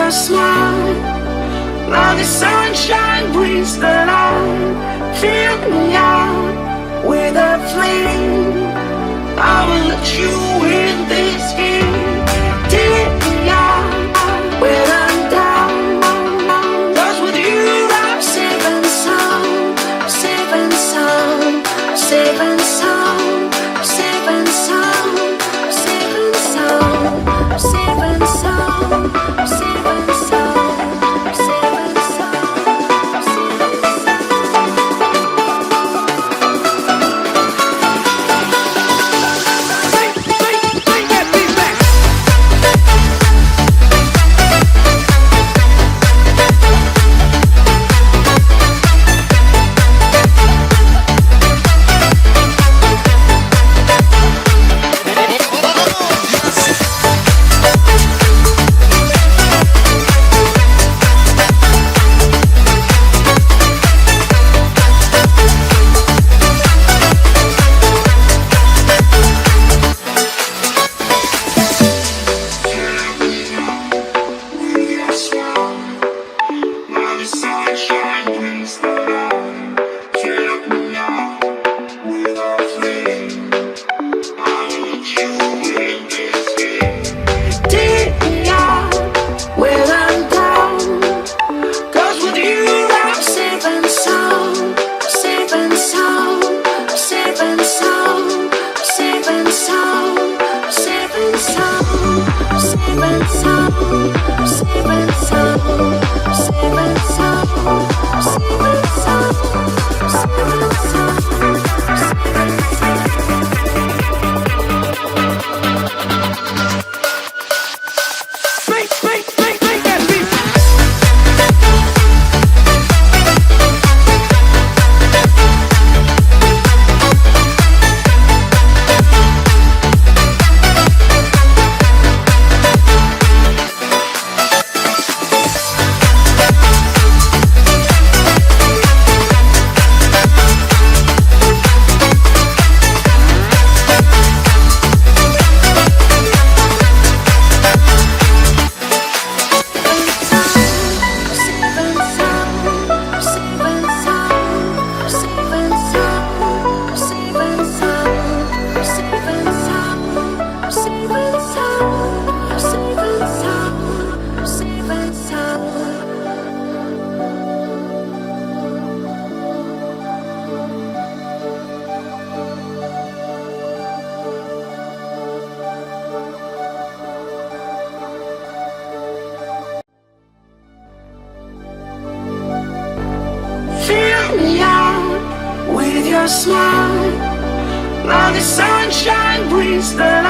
your smile. Now the sunshine brings the light. Fill me out with a flame. I will let you in this game. Take me out when I'm down. 'Cause with you I'm safe and sound. Safe and sound. Safe and sound. Safe and sound. Safe and sound. Safe and sound. Safe and sound. Safe and sound. Smile. Now the sunshine brings the